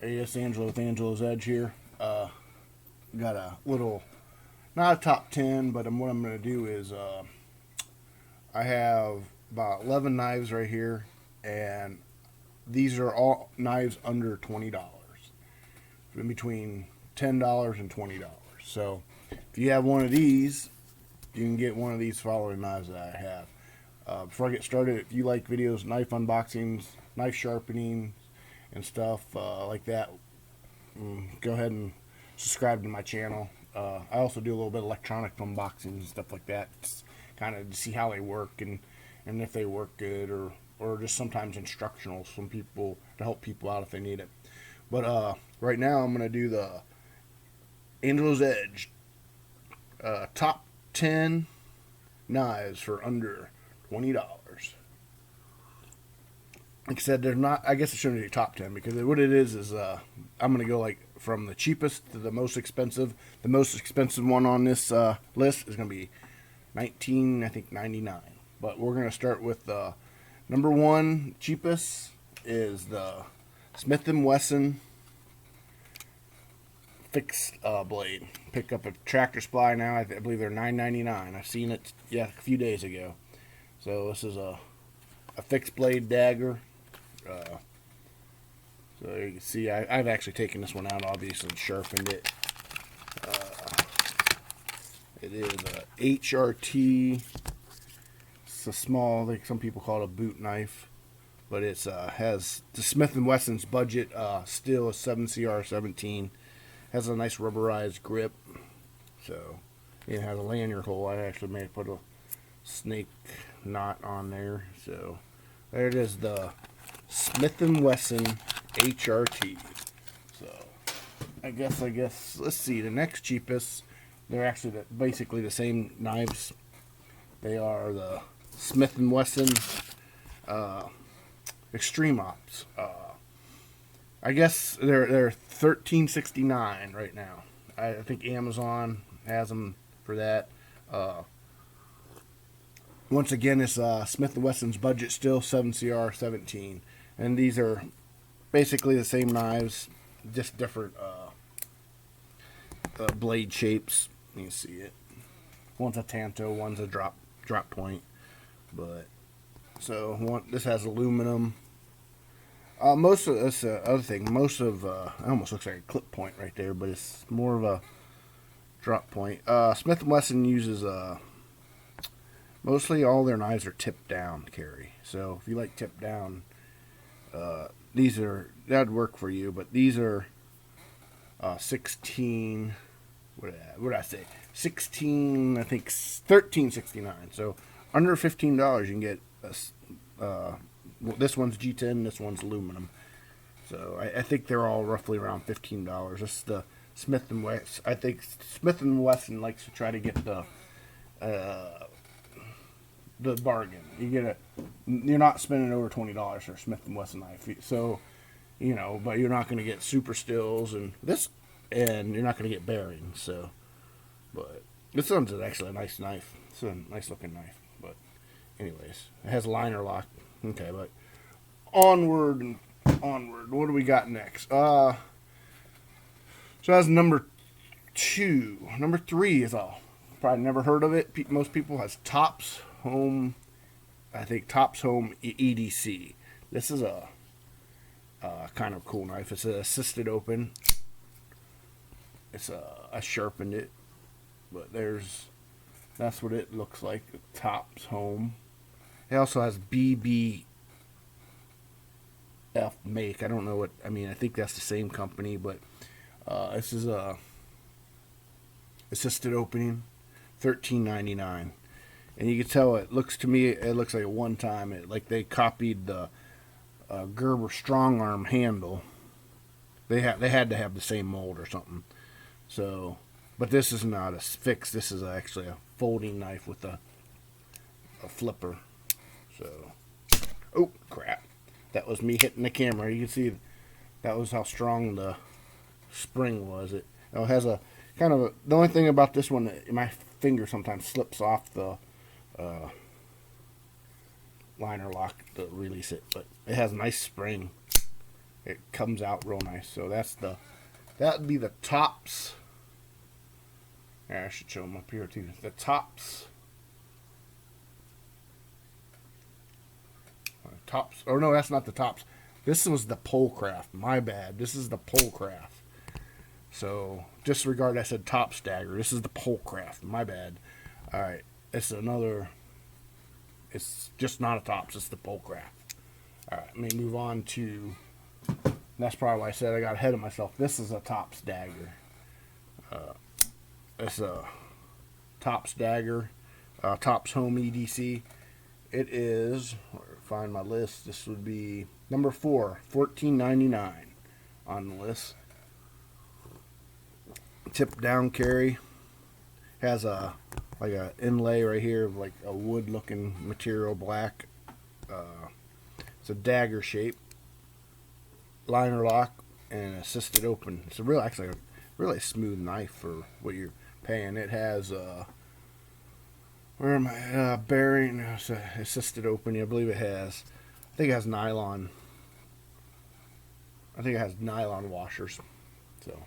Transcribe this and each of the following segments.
Hey, it's Angelo with Angelo's Edge here. Got a little, not a top 10, but what I'm going to do is I have about 11 knives right here, and these are all knives under $20. In between $10 and $20. So if you have one of these, you can get one of these following knives that I have. Before I get started, if you like videos, knife unboxings, knife sharpening, and stuff like that, go ahead and subscribe to my channel. I also do a little bit of electronic unboxings and stuff like that, kind of to see how they work and if they work good, or just sometimes instructionals from people to help people out if they need it. But right now I'm going to do the Angelo's Edge top 10 knives for under $20. Like I said, they're not. I guess it shouldn't be top 10 because what it is I'm going to go like from the cheapest to the most expensive. The most expensive one on this list is going to be $19.99. But we're going to start with the number one cheapest is the Smith&Wesson fixed blade. Pick up a Tractor Supply now. I believe they're $9.99. I've seen it a few days ago. So this is a fixed blade dagger. So you can see I've actually taken this one out, obviously, and sharpened it. It is a HRT. It's a small, like some people call it a boot knife, but it's has the Smith&Wesson's budget steel is 7CR17. Has a nice rubberized grip, so it has a lanyard hole. I actually may put a snake knot on there. So there it is, the Smith&Wesson HRT. So I guess let's see, the next cheapest, they're actually basically the same knives. They are the Smith&Wesson Extreme Ops. I guess they're $13.69 right now. I think Amazon has them for that. Once again, it's Smith&Wesson's budget still 7CR17, and these are basically the same knives, just different blade shapes. You can see it. One's a tanto, one's a drop point. But so this has aluminum. Most of this other thing. Most of it almost looks like a clip point right there, but it's more of a drop point. Smith&Wesson uses mostly all their knives are tipped down carry. So if you like tipped down, that'd work for you. But these are 16. What did I say? 16. I think 13.69. So under $15, you can get this one's G10, this one's aluminum. So I think they're all roughly around $15. This is the Smith&Wesson. I think Smith&Wesson likes to try to get the bargain. You're not spending over $20 for a Smith&Wesson knife. So, but you're not going to get super stills and you're not going to get bearings. So, but this one's actually a nice knife. It's a nice looking knife. But anyways, it has a liner lock. Okay, but onward and onward. What do we got next? So that's number 2. Number 3 is probably never heard of it. Most people has Tops Home. I think Tops Home EDC. This is a kind of cool knife. It's an assisted open. I sharpened it, but that's what it looks like. Tops Home. It also has BBF make. I don't know what. I mean, I think that's the same company, but this is a assisted opening, $13.99, and you can tell it looks like a one time. Like they copied the Gerber strong arm handle. They had to have the same mold or something. So, but this is not a fix. This is actually a folding knife with a flipper. So, oh crap! That was me hitting the camera. You can see that was how strong the spring was. It has a kind of the only thing about this one, my finger sometimes slips off the liner lock to release it, but it has a nice spring. it comes out real nice. So that would be the tops. Yeah, I should show them up here too. The tops. Oh no, that's not the tops. This was the PoLe.Craft. My bad. This is the PoLe.Craft. So disregard I said tops dagger. This is the PoLe.Craft. My bad. All right, it's another. It's just not a tops. It's the PoLe.Craft. All right, let me move on to. That's probably why I said I got ahead of myself. This is a tops dagger. It's a tops dagger, tops home EDC. It is. Find my list. This would be number 4, $14.99 on the list. Tip down carry. Has a like a inlay right here of like a wood looking material, black. It's a dagger shape. Liner lock and assisted open. It's actually a really smooth knife for what you're paying. It has where am I? Bearing, assisted open. I believe it has. I think it has nylon. I think it has nylon washers. So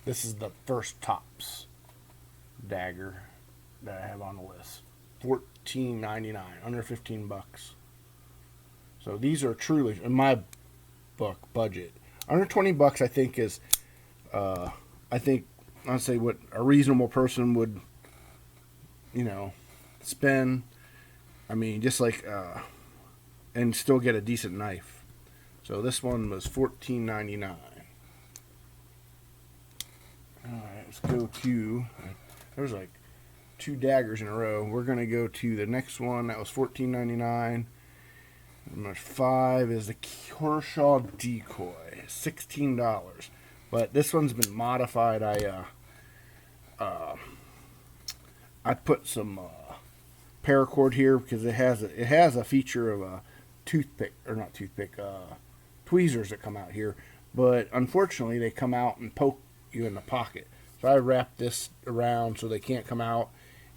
this is the first tops dagger that I have on the list. $14.99, under $15. So these are truly, in my book, budget. Under $20, I think is, I'd say what a reasonable person would, spend. I mean, just like, and still get a decent knife. So this one was $14.99. All right, let's go to. There's like 2 daggers in a row. We're gonna go to the next one. That was $14.99. Number 5 is the Kershaw Decoy, $16. But this one's been modified. I put some paracord here because it has a feature of a tweezers that come out here. But unfortunately, they come out and poke you in the pocket. So I wrapped this around so they can't come out.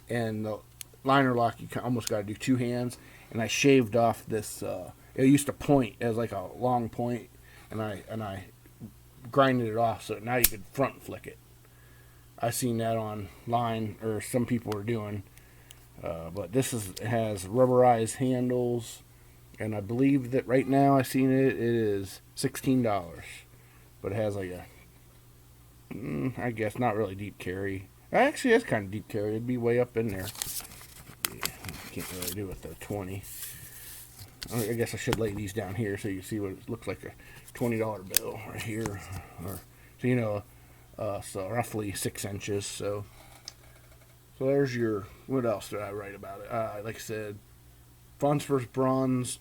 And the liner lock, you almost got to do 2 hands. And I shaved off this. It used to point as like a long point, and I grinded it off so now you could front flick it. I seen that online, or some people are doing. But this has rubberized handles, and I believe that right now I seen it is $16. But it has like a, I guess not really deep carry. Actually, it's kind of deep carry. It'd be way up in there. Can't really do with the 20. I guess I should lay these down here so you see what it looks like a $20 bill right here. So roughly 6 inches. So there's your. What else did I write about it? Like I said, phosphorus bronze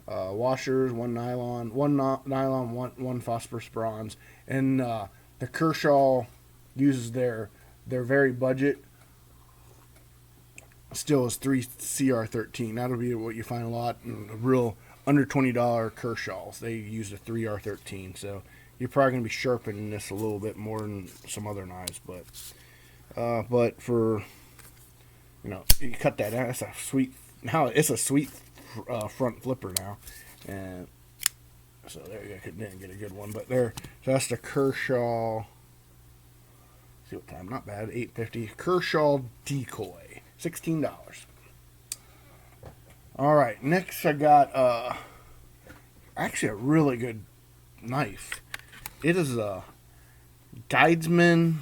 washers, 1 nylon, 1 phosphorus bronze, and the Kershaw uses their very budget. Still is 3 CR13. That'll be what you find a lot in real under $20 Kershaws. They use a 3R13, so you're probably gonna be sharpening this a little bit more than some other knives. But for you cut that out. It's a sweet. Now it's a sweet front flipper now, and so there you go. Didn't get a good one, but there. So that's the Kershaw. See what time? Not bad. 8:50. Kershaw Decoy. $16. All right, next I got actually a really good knife. It is a Guidesman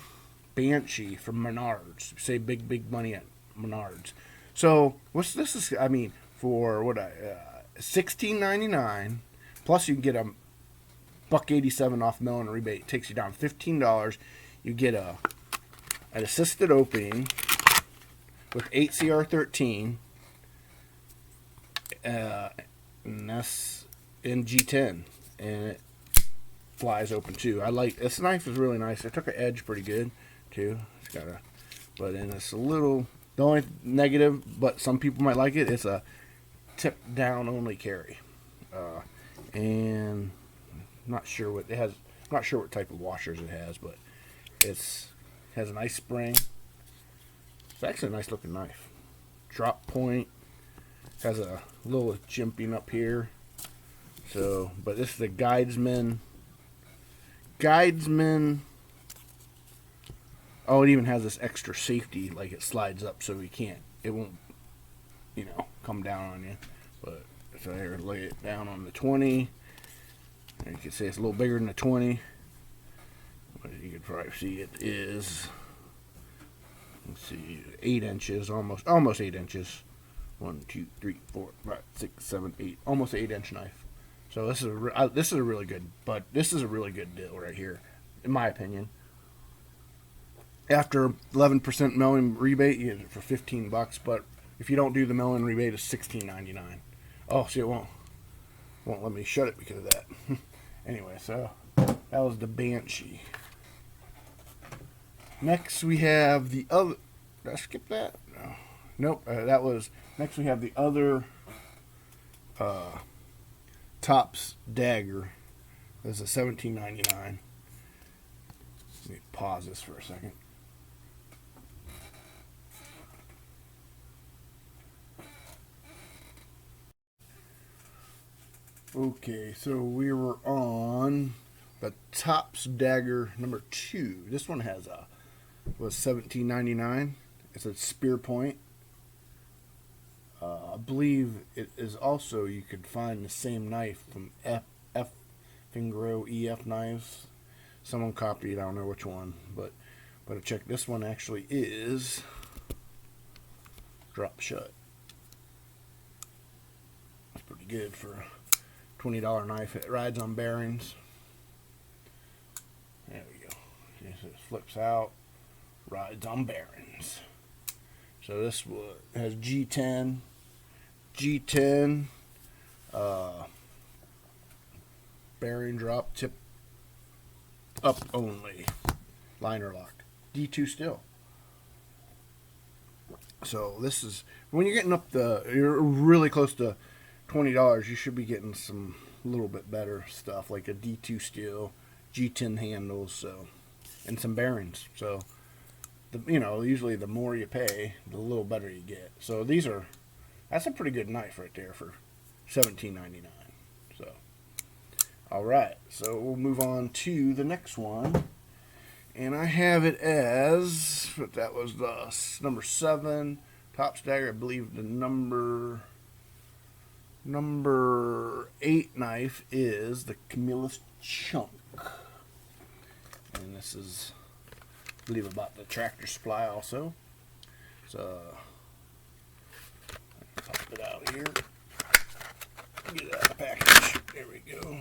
Banshee from Menards. Say big money at Menards. So what's this? Is I mean for what $16.99 plus you can get a $1.87 off mail-in rebate. It takes you down $15. You get an assisted opening with 8 CR13, and that's in G10, and it flies open too. I like this knife is really nice. It took an edge pretty good too. It's got but then it's a little. The only negative, but some people might like it. It's a tip down only carry, and not sure what it has. Not sure what type of washers it has, but it has a nice spring. It's actually a nice looking knife. Drop point. Has a little jimping up here. So, but this is the Guidesman. Oh, it even has this extra safety, like it slides up so it won't, come down on you. But so here, lay it down on the 20. And you can see it's a little bigger than the 20. But you can probably see it is, let's see, 8 inches, almost 8 inches. 1, 2, 3, 4, 5, 6, 7, 8, almost 8-inch knife. So this is a really good deal right here, in my opinion. After 11% milling rebate, you get it for $15. But if you don't do the milling rebate, it's $16.99. Oh, see, it won't let me shut it because of that. Anyway, so that was the Banshee. Next we have the other. Did I skip that? No. Nope. Next we have the other Tops dagger. This is $17.99. Let me pause this for a second. Okay, so we were on the Tops dagger number 2. This one was $17.99. It's a spear point. I believe it is also, you could find the same knife from Fingro EF knives. Someone copied, I don't know which one, but check, this one actually is drop shut. That's pretty good for a $20 knife. It rides on bearings. There we go. It flips out, rides on bearings. So this one has G10 bearing drop, tip up only, liner lock, D2 steel. So this is, when you're getting you're really close to $20, you should be getting some little bit better stuff like a D2 steel, G10 handles, so, and some bearings. So usually the more you pay, the little better you get. So that's a pretty good knife right there for $17.99. So, all right. So we'll move on to the next one, and I have it as, that was the number 7 Tops dagger. I believe the number 8 knife is the Camillus Chunk, and this is, I believe, about the Tractor Supply also. So pop it out here, get it out of the package. There we go.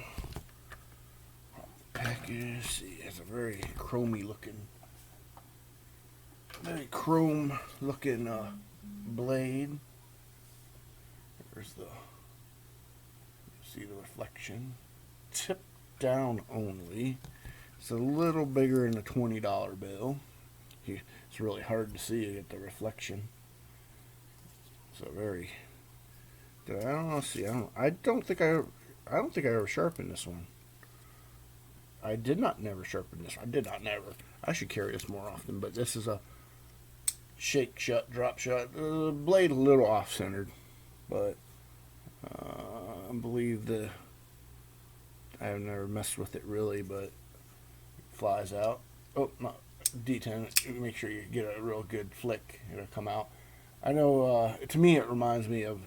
Package. See, it's a very chrome looking blade. There's see the reflection. Tip down only. It's a little bigger than a $20 bill. It's really hard to see. You get the reflection. So very. I don't know. See, I don't think I ever sharpened this one. I did not never sharpen this. I should carry this more often. But this is a shake shut, drop shut. Blade a little off centered, but I believe I have never messed with it really, but it flies out. Oh, no, D10. Make sure you get a real good flick. It'll come out. I know. To me, it reminds me of.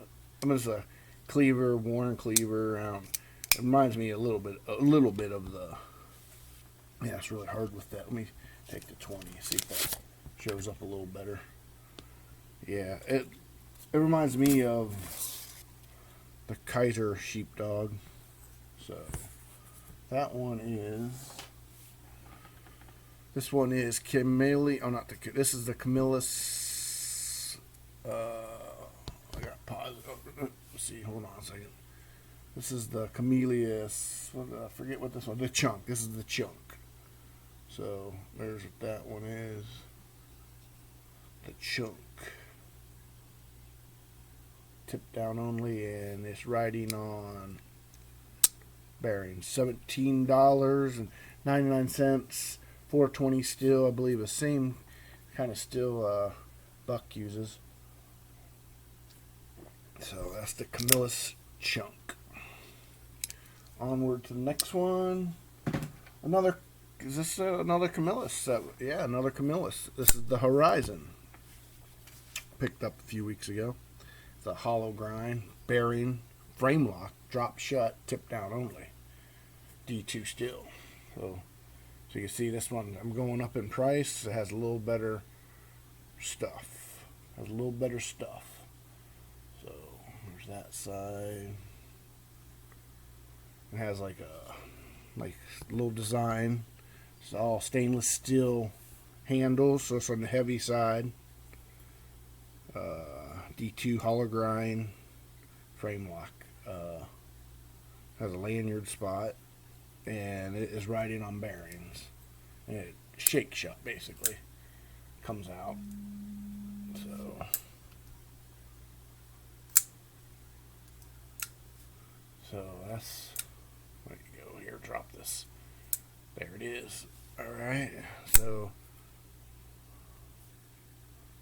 It's a cleaver, Warren cleaver. It reminds me a little bit of the. Yeah, it's really hard with that. Let me take the 20. See if that shows up a little better. Yeah, it reminds me of the Kaiser sheepdog. So that one is. This one is Camillus. Oh, not the. This is the Camillus. I got pause. Oh, let's see. Hold on a second. This is the Camillus. I forget what this one. The Chunk. This is the Chunk. So there's what that one is. The Chunk. Tip down only, and it's riding on bearings. $17.99. 420 steel, I believe, the same kind of steel Buck uses. So that's the Camillus Chunk. onward to the next one. Is this another Camillus? Yeah, another Camillus. This is the Horizon. Picked up a few weeks ago. It's a hollow grind, bearing, frame lock, drop shut, tip down only. D2 steel. So you can see this one, I'm going up in price. It has a little better stuff. So there's that side. It has like a little design. It's all stainless steel handles, so it's on the heavy side. D2 hollow grind, frame lock. Has a lanyard spot, and it is riding on bearings. And it shake shut basically. Comes out. So that's, where you go here, drop this. There it is. Alright, so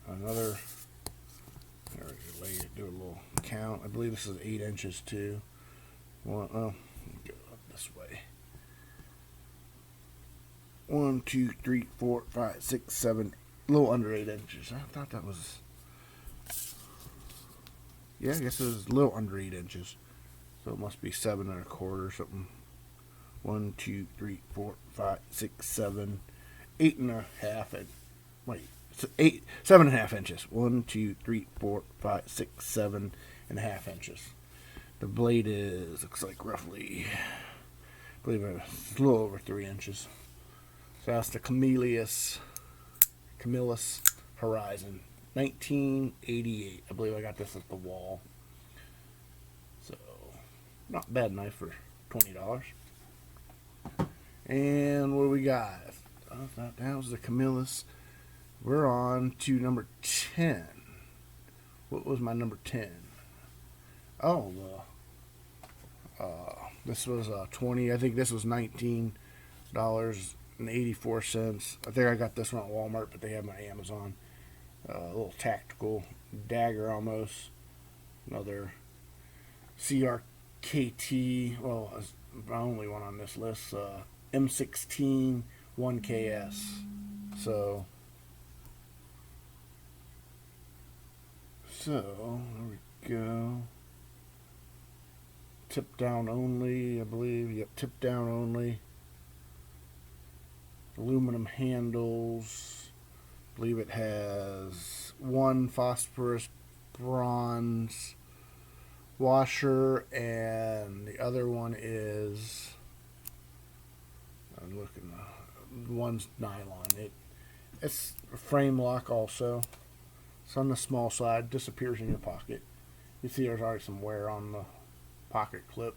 another, there we go, do a little count. I believe this is 8 inches too. Go up this way. 1, 2, 3, 4, 5, 6, 7, a little under 8 inches. I thought that was, yeah, I guess it was a little under 8 inches. So it must be 7 1/4 or something. 1, 2, 3, 4, 5, 6, 7, 8.5. Wait, 7.5 inches. 1, 2, 3, 4, 5, 6, 7.5 inches. The blade looks like roughly, I believe it's a little over 3 inches. So that's the Camillus Horizon, 1988. I believe I got this at the wall. So not bad knife for $20. And what do we got? That was the Camillus. We're on to number 10. What was my number 10? Oh, this was 20. I think this was $19.84. I think I got this one at Walmart, but they have my Amazon. A little tactical dagger almost. Another CRKT. Well, it's the only one on this list. M16 1KS. So there we go. Tip down only, I believe. Yep, tip down only. Aluminum handles. I believe it has 1 phosphorus bronze washer, and the other one is, I'm looking, one's nylon. It's a frame lock also. It's on the small side, disappears in your pocket. You see there's already some wear on the pocket clip,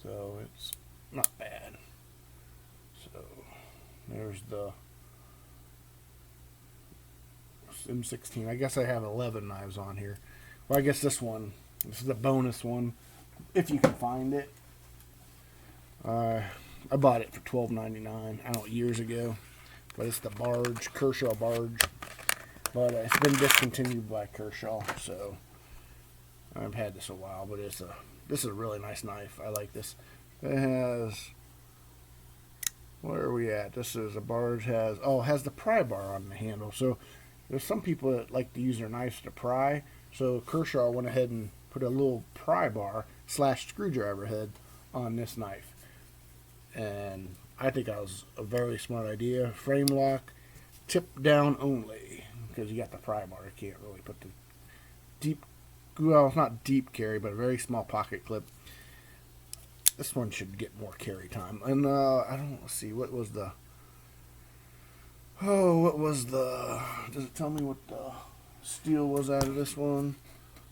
so it's not bad. So there's the M16. I guess I have 11 knives on here. Well, I guess this is the bonus one, if you can find it. I bought it for $12.99, I don't know, years ago. But it's the Barge, Kershaw Barge. But it's been discontinued by Kershaw, so I've had this a while. But this is a really nice knife. I like this. It has, where are we at? This is a Barge, has the pry bar on the handle. So there's some people that like to use their knives to pry. So Kershaw went ahead and put a little pry bar / screwdriver head on this knife. And I think that was a very smart idea. Frame lock, tip down only, because you got the pry bar. You can't really put the deep, well, it's not deep carry, but a very small pocket clip. This one should get more carry time. And I don't see, what was the, does it tell me what the steel was out of this one?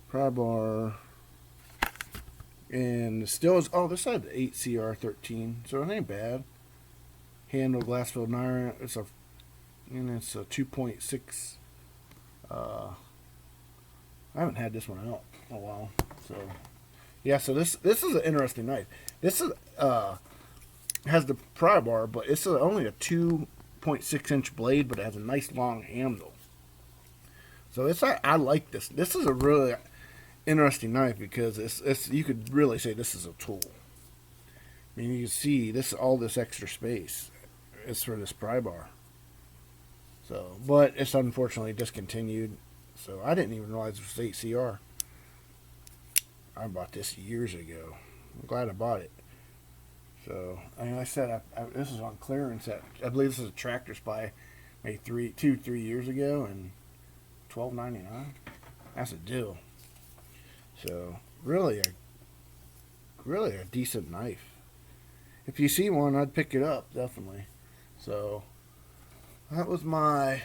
Pry bar. And the steel is, this had the 8CR13, so it ain't bad. Handle, glass filled iron. It's a 2.6. I haven't had this one out in a while, so yeah. So this is an interesting knife. This is has the pry bar, but it's only a 2.6 inch blade, but it has a nice long handle. So I like this. This is a really interesting knife because it's you could really say this is a tool. I mean, you can see this, all this extra space is for this pry bar. So, but it's unfortunately discontinued. So I didn't even realize it was 8CR. I bought this years ago. I'm glad I bought it. So, like I said, this is on clearance at, I believe this is a Tractor Supply, maybe 3 years ago, and $12.99. That's a deal. So, really a decent knife. If you see one, I'd pick it up, definitely. So, that was my,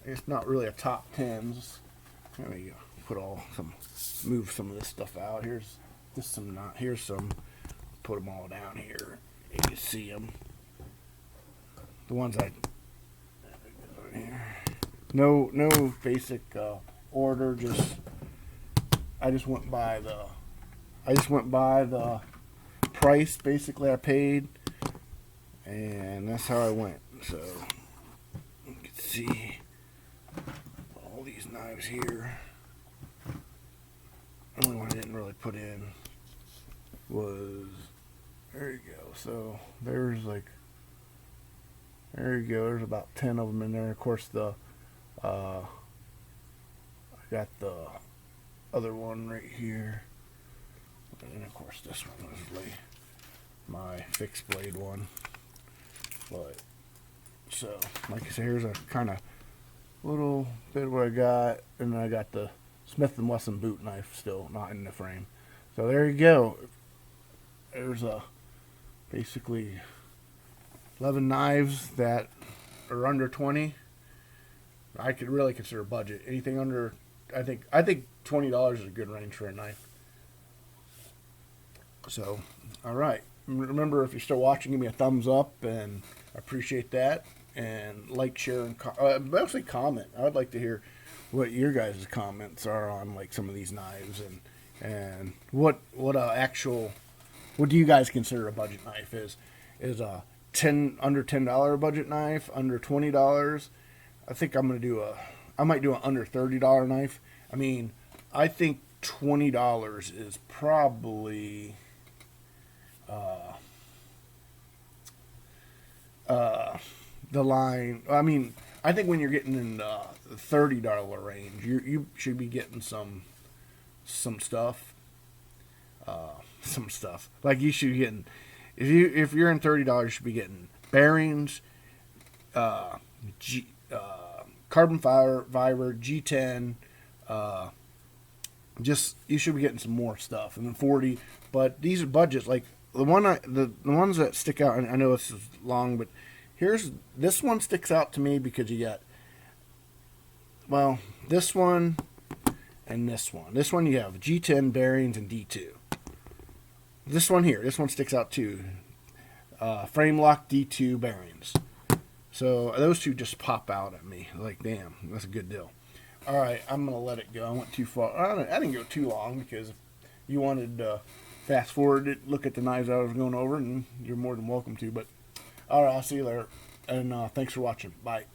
it's not really a top 10s. There we go. Move some of this stuff out. Here's some. Put them all down here. You can see them. The ones no basic order. I just went by the price basically I paid, and that's how I went. So you can see all these knives here. The only one I didn't really put in was, there you go. So there's there's about 10 of them in there. Of course, I got the other one right here, and of course this one was my fixed blade one. But so, like I say, here's a kind of little bit of what I got, and then I got the Smith&Wesson boot knife still not in the frame. So there you go. There's basically 11 knives that are under 20. I could really consider budget. Anything under, I think $20 is a good range for a knife. So, all right. Remember, if you're still watching, give me a thumbs up, and I appreciate that. And like, share, and mostly comment. I would like to hear what your guys' comments are on like some of these knives, and what do you guys consider a budget knife? Is a under $10 budget knife, under $20? I think I might do an under $30 knife. I mean, I think $20 is probably the line. I mean, I think when you're getting in the $30 range, you should be getting some stuff. Some stuff like you should be getting, if you're in $30, you should be getting bearings, carbon fiber, G10. Just, you should be getting some more stuff, and then 40. But these are budgets. Like the ones that stick out. And I know this is long, but this one sticks out to me because you got, well, this one and this one. This one you have G10 bearings and D2. This one sticks out too. Frame lock D2 bearings. So those two just pop out at me. Like, damn, that's a good deal. All right, I'm going to let it go. I went too far. I didn't go too long, because if you wanted to fast forward it, look at the knives I was going over, and you're more than welcome to. But all right, I'll see you later. And thanks for watching. Bye.